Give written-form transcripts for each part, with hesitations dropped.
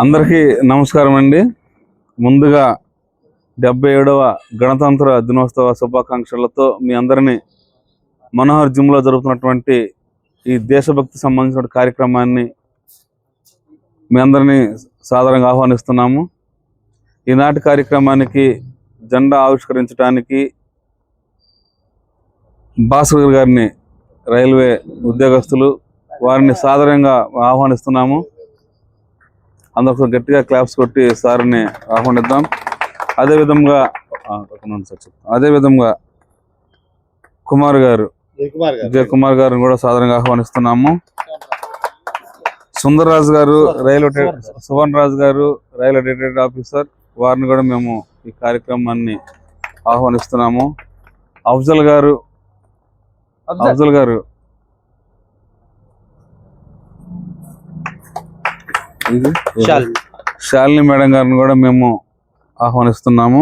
అందరికీ నమస్కారం అండి. ముందుగా 77వ గణతంత్ర దినోత్సవ శుభాకాంక్షలతో మీ అందరినీ మనోహర్ జిమ్లో జరుగుతున్నటువంటి ఈ దేశభక్తి సంబంధించిన కార్యక్రమాన్ని మీ అందరినీ సాదరంగా ఆహ్వానిస్తున్నాము. ఈనాటి కార్యక్రమానికి జెండా ఆవిష్కరించడానికి భాస్కర్ గారిని రైల్వే ఉద్యోగస్తులు వారిని సాదరంగా ఆహ్వానిస్తున్నాము. అందరూ గట్టిగా క్లాప్స్ కొట్టి సార్ని ఆహ్వానిద్దాం. అదేవిధంగా జయ కుమార్ గారిని కూడా సాదరంగా ఆహ్వానిస్తున్నాము. సుందర్రాజు గారు సువర్ణ రాజు గారు రైల్వే డైరెక్టర్ ఆఫీసర్, వారిని కూడా మేము ఈ కార్యక్రమాన్ని ఆహ్వానిస్తున్నాము. అఫ్జల్ గారు శాలిని మేడం గారిని కూడా మేము ఆహ్వానిస్తున్నాము.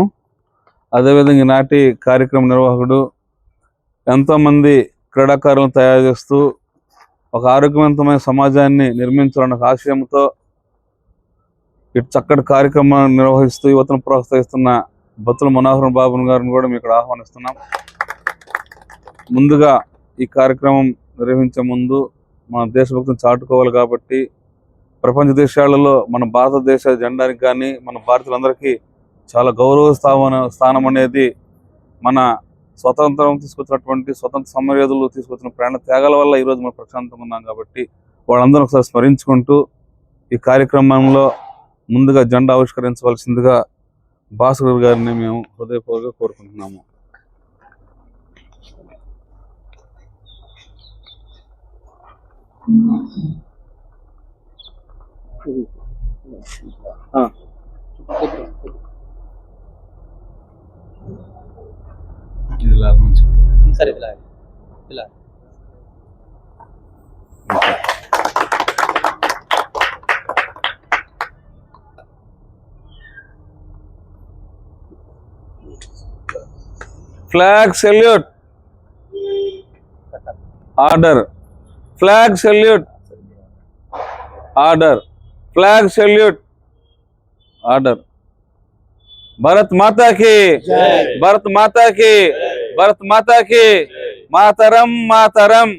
అదేవిధంగా ఈనాటి కార్యక్రమ నిర్వాహకుడు ఎంతోమంది క్రీడాకారులను తయారు చేస్తూ ఒక ఆరోగ్యవంతమైన సమాజాన్ని నిర్మించాలన్న ఆశయంతో ఇటు చక్కటి కార్యక్రమాన్ని నిర్వహిస్తూ యువతను ప్రోత్సహిస్తున్న బత్తుల మనోహర్ బాబు గారిని కూడా మేము ఇక్కడ ఆహ్వానిస్తున్నాం. ముందుగా ఈ కార్యక్రమం నిర్వహించే ముందు మన దేశభక్తిని చాటుకోవాలి కాబట్టి ప్రపంచ దేశాలలో మన భారతదేశ జెండానికి కానీ మన భారతీయులందరికీ చాలా గౌరవ స్థానం అనేది మన స్వతంత్రం తీసుకొచ్చినటువంటి స్వతంత్ర సమరయోధులు తీసుకొచ్చిన ప్రాణ త్యాగాల వల్ల ఈరోజు మనం ప్రశాంతంగా ఉన్నాం. కాబట్టి వాళ్ళందరూ ఒకసారి స్మరించుకుంటూ ఈ కార్యక్రమంలో ముందుగా జెండా ఆవిష్కరించవలసిందిగా భాస్కర్ గారిని మేము హృదయపూర్వకంగా కోరుకుంటున్నాము. Flag salute, order, flag salute, order, flag salute, order. Bharat Mata కి, భారత్ మాతా కి, భారత్ మాతా కి, మాతరం మాతరం.